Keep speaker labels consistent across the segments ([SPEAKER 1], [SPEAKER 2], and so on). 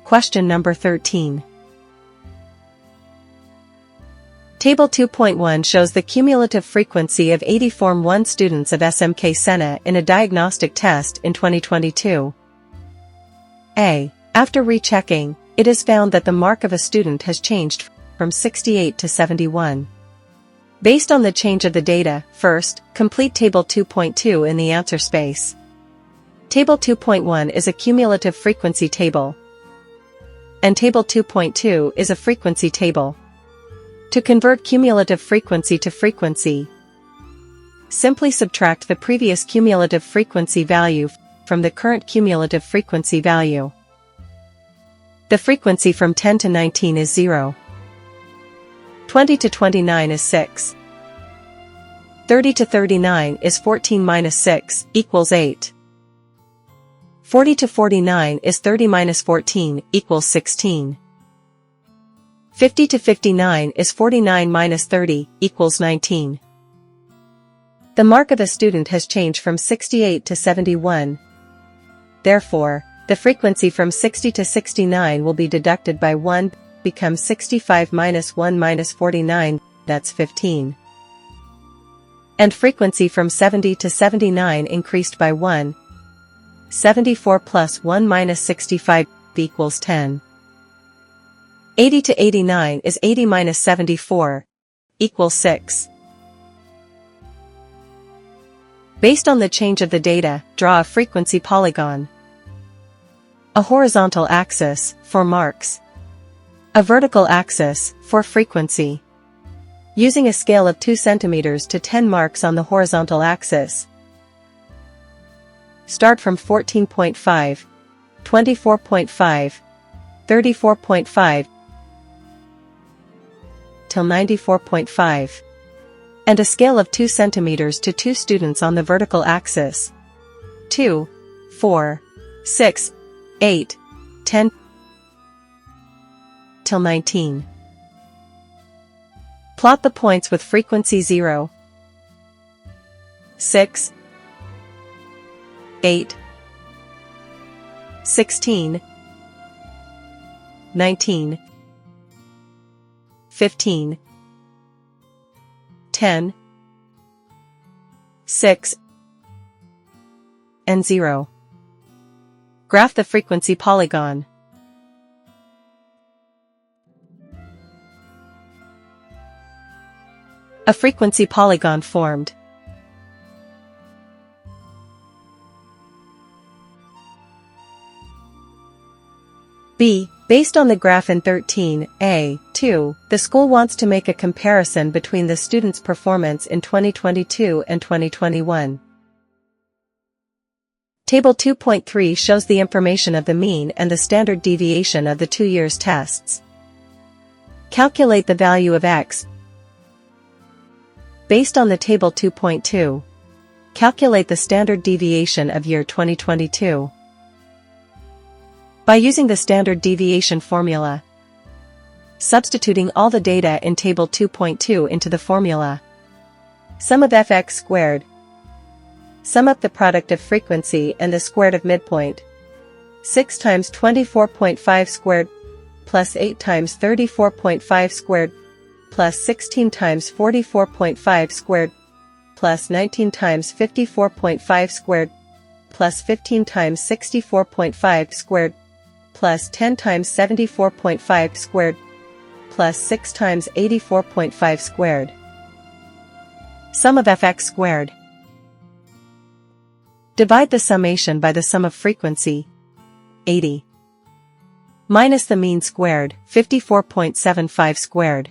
[SPEAKER 1] Question number 13. Table 2.1 shows the cumulative frequency of 80 Form 1 students of SMK Sena in a diagnostic test in 2022. A. After rechecking, it is found that the mark of a student has changed from 68 to 71. Based on the change of the data, first, complete Table 2.2 in the answer space. Table 2.1 is a cumulative frequency table, and Table 2.2 is a frequency table. To convert cumulative frequency to frequency, simply subtract the previous cumulative frequency value from the current cumulative frequency value. The frequency from 10 to 19 is 0. 20 to 29 is 6. 30 to 39 is 14 minus 6 equals 8. 40 to 49 is 30 minus 14 equals 16. 50 to 59 is 49 minus 30 equals 19. The mark of a student has changed from 68 to 71. Therefore, the frequency from 60 to 69 will be deducted by 1, becomes 65 minus 1 minus 49, that's 15. And frequency from 70 to 79 increased by 1. 74 plus 1 minus 65 equals 10. 80 to 89 is 80 minus 74, equals 6. Based on the change of the data, draw a frequency polygon. A horizontal axis, for marks. A vertical axis, for frequency. Using a scale of 2 cm to 10 marks on the horizontal axis. Start from 14.5, 24.5, 34.5, till 94.5. And a scale of 2 cm to 2 students on the vertical axis. 2, 4, 6, 8, 10, till 19. Plot the points with frequency 0, 6, 8, 16, 19, 15, 10, 6, and 0. Graph the frequency polygon. A frequency polygon formed. B. Based on the graph in 13a, 2, the school wants to make a comparison between the students' performance in 2022 and 2021. Table 2.3 shows the information of the mean and the standard deviation of the 2 years' tests. Calculate the value of x. Based on the Table 2.2, calculate the standard deviation of year 2022. By using the standard deviation formula, substituting all the data in Table 2.2 into the formula. Sum of fx squared. Sum up the product of frequency and the squared of midpoint. 6 times 24.5 squared, plus 8 times 34.5 squared, plus 16 times 44.5 squared, plus 19 times 54.5 squared, plus 15 times 64.5 squared, plus 10 times 74.5 squared, plus 6 times 84.5 squared. Sum of fx squared. Divide the summation by the sum of frequency, 80, minus the mean squared, 54.75 squared.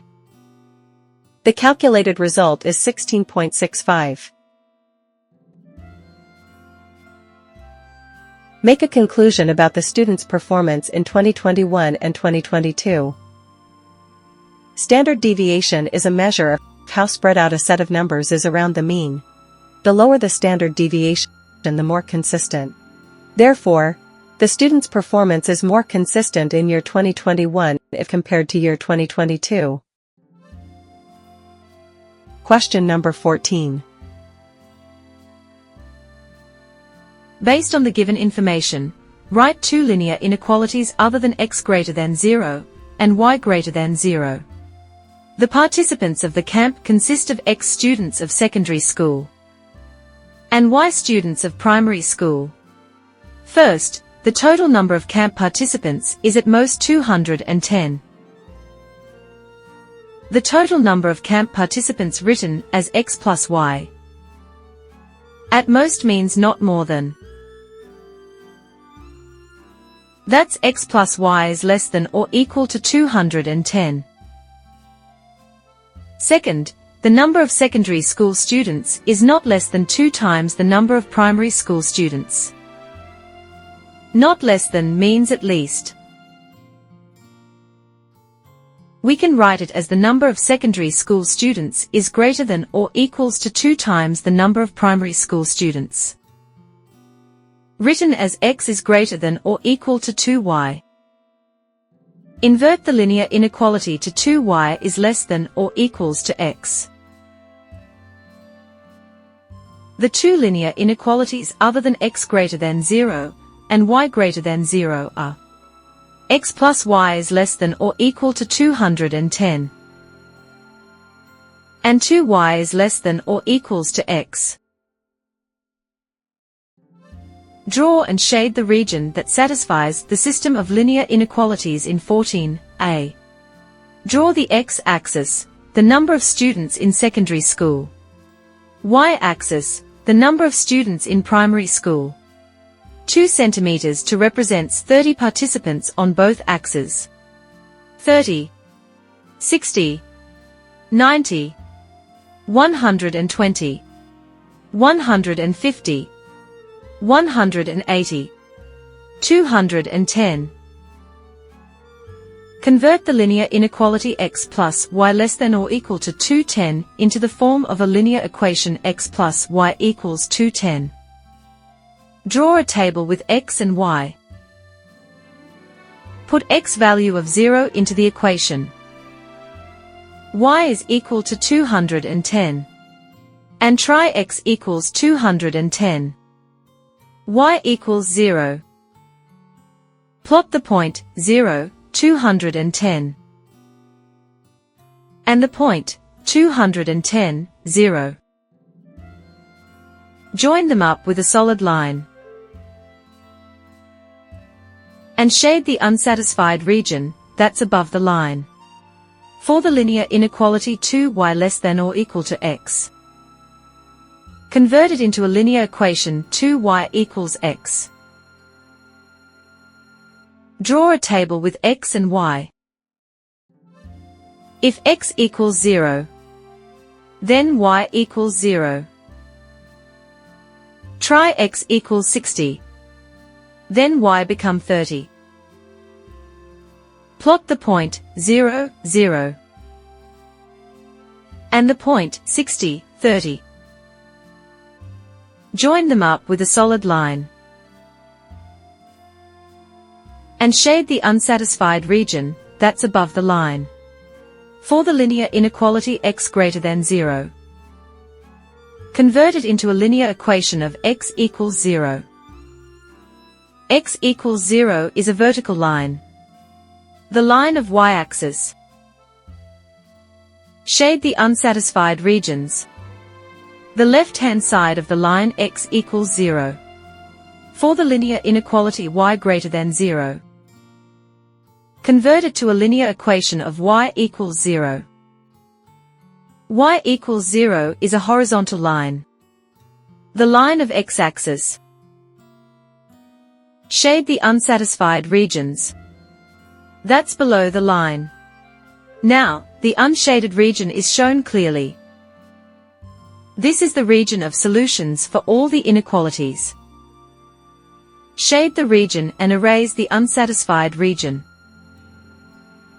[SPEAKER 1] The calculated result is 16.65. Make a conclusion about the student's performance in 2021 and 2022. Standard deviation is a measure of how spread out a set of numbers is around the mean. The lower the standard deviation, the more consistent. Therefore, the student's performance is more consistent in year 2021 if compared to year 2022. Question number 14.
[SPEAKER 2] Based on the given information, Write two linear inequalities other than x greater than 0 and y greater than 0. The participants of the camp consist of x students of secondary school and y students of primary school. First, the total number of camp participants is at most 210. The total number of camp participants written as x plus y at most means not more than. That's x plus y is less than or equal to 210. Second, the number of secondary school students is not less than 2 times the number of primary school students. Not less than means at least. We can write it as the number of secondary school students is greater than or equals to 2 times the number of primary school students. Written as x is greater than or equal to 2y. Invert the linear inequality to 2y is less than or equals to x. The two linear inequalities other than x greater than 0 and y greater than 0 are x plus y is less than or equal to 210 and 2y is less than or equals to x. Draw and shade the region that satisfies the system of linear inequalities in 14a. Draw the x-axis, the number of students in secondary school. Y-axis, the number of students in primary school. 2 centimeters to represents 30 participants on both axes. 30, 60, 90, 120, 150, 180, 210. Convert the linear inequality x plus y less than or equal to 210 into the form of a linear equation x plus y equals 210. Draw a table with x and y. Put x value of 0 into the equation. Y is equal to 210. And try x equals 210. Y equals 0. Plot the point 0, 210. And the point 210, 0. Join them up with a solid line. And shade the unsatisfied region that's above the line. For the linear inequality 2y less than or equal to x. Convert it into a linear equation 2y equals x. Draw a table with x and y. If x equals 0, then y equals 0. Try x equals 60. Then y become 30. Plot the point 0, 0. And the point 60, 30. Join them up with a solid line. And shade the unsatisfied region that's above the line. For the linear inequality x greater than 0. Convert it into a linear equation of x equals 0. X equals 0 is a vertical line. The line of y-axis. Shade the unsatisfied regions. The left-hand side of the line x equals 0. For the linear inequality y greater than 0. Convert it to a linear equation of y equals 0. Y equals 0 is a horizontal line. The line of x-axis. Shade the unsatisfied regions. That's below the line. Now, the unshaded region is shown clearly. This is the region of solutions for all the inequalities. Shade the region and erase the unsatisfied region.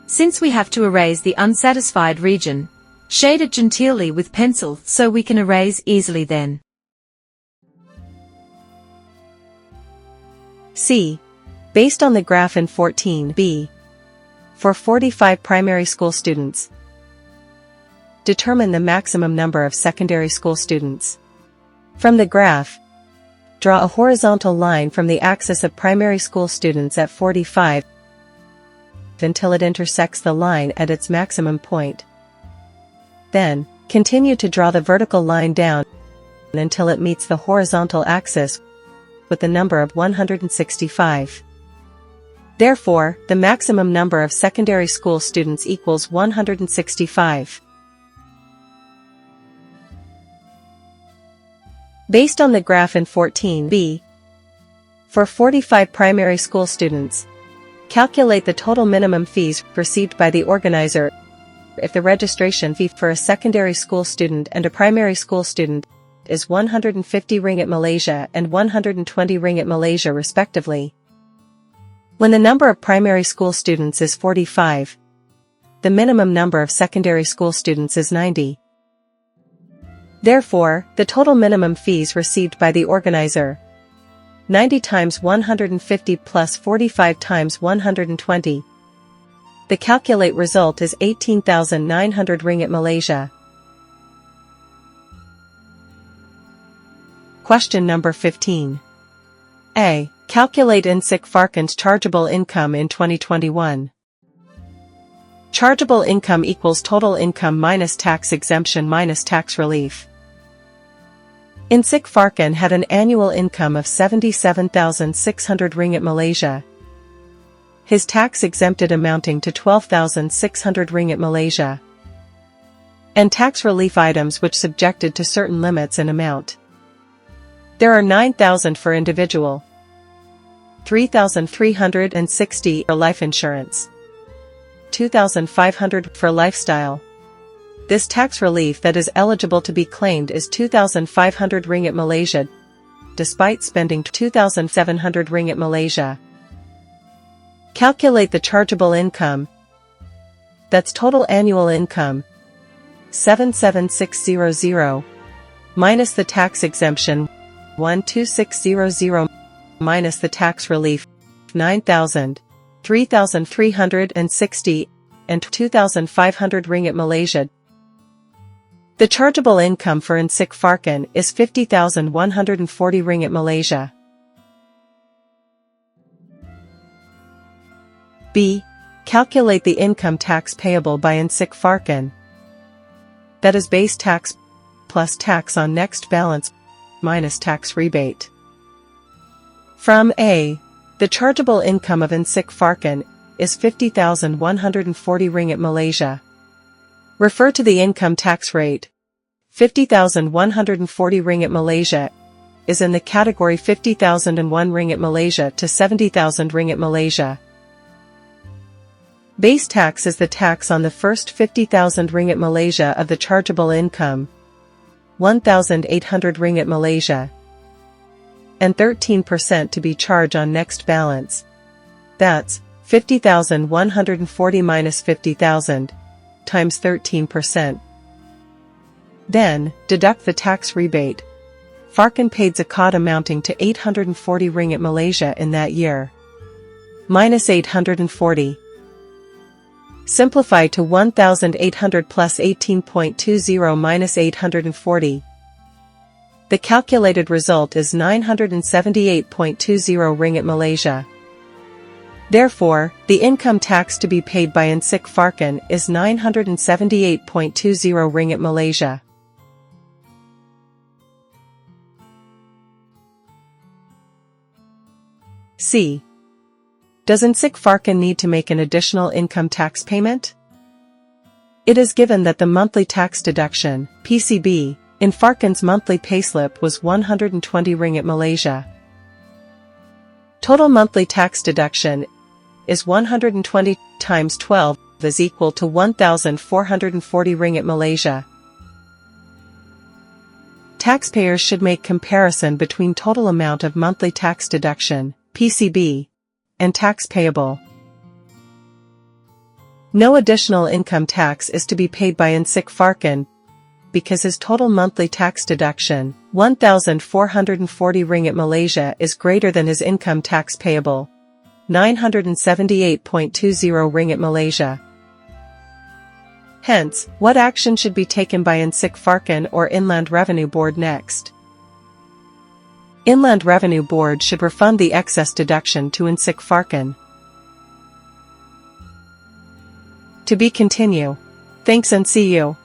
[SPEAKER 2] Since we have to erase the unsatisfied region, shade it genteelly with pencil so we can erase easily then.
[SPEAKER 1] C. Based on the graph in 14b. For 45 primary school students, determine the maximum number of secondary school students. From the graph, Draw a horizontal line from the axis of primary school students at 45 until it intersects the line at its maximum point. Then, continue to draw the vertical line down until it meets the horizontal axis with the number of 165. Therefore, the maximum number of secondary school students equals 165. Based on the graph in 14b, for 45 primary school students, calculate the total minimum fees received by the organizer if the registration fee for a secondary school student and a primary school student is 150 ringgit Malaysia and 120 ringgit Malaysia respectively. When the number of primary school students is 45, the minimum number of secondary school students is 90. Therefore, the total minimum fees received by the organizer, 90 times 150 plus 45 times 120. The calculate result is 18,900 ringgit Malaysia. Question number 15. A. Calculate INSIC Farkan's chargeable income in 2021. Chargeable income equals total income minus tax exemption minus tax relief. INSIC Farkan had an annual income of 77,600 ringgit Malaysia. His tax exempted amounting to 12,600 ringgit Malaysia. And tax relief items which subjected to certain limits in amount. There are 9,000 for individual, 3,360 for life insurance, 2,500 for lifestyle. This tax relief that is eligible to be claimed is 2,500 ringgit Malaysia, despite spending 2,700 ringgit Malaysia. Calculate the chargeable income. That's total annual income, 77600, minus the tax exemption, 12600, minus the tax relief, 9,000, 3,360, and 2,500 ringgit Malaysia. The chargeable income for INSIC Farkan is 50,140 ringgit Malaysia. B. Calculate the income tax payable by INSIC Farkan. That is base tax plus tax on next balance minus tax rebate. From A. The chargeable income of INSIC Farkan is 50,140 ringgit Malaysia. Refer to the income tax rate. 50,140 ringgit Malaysia is in the category 50,001 ringgit Malaysia to 70,000 ringgit Malaysia. Base tax is the tax on the first 50,000 ringgit Malaysia of the chargeable income, 1,800 ringgit Malaysia, and 13% to be charged on next balance. That's 50,140 minus 50,000 times 13%. Then, deduct the tax rebate. Farkan paid zakat amounting to 840 ringgit Malaysia in that year. Minus 840. Simplify to 1,800 plus 18.20 minus 840. The calculated result is 978.20 ringgit Malaysia. Therefore, the income tax to be paid by INSIC Farkan is 978.20 ringgit Malaysia. C. Does INSIC Farkan need to make an additional income tax payment? It is given that the monthly tax deduction, PCB, in Farkan's monthly payslip was 120 ringgit Malaysia. Total monthly tax deduction is 120 times 12 is equal to 1,440 ringgit Malaysia. Taxpayers should make comparison between total amount of monthly tax deduction, PCB, and tax payable. No additional income tax is to be paid by INSIC Farkan because his total monthly tax deduction, 1,440 ringgit Malaysia, is greater than his income tax payable, 978.20 ringgit Malaysia. Hence, what action should be taken by INSIC Farkan or Inland Revenue Board next? Inland Revenue Board should refund the excess deduction to INSIC Farkin. To be continue. Thanks and see you.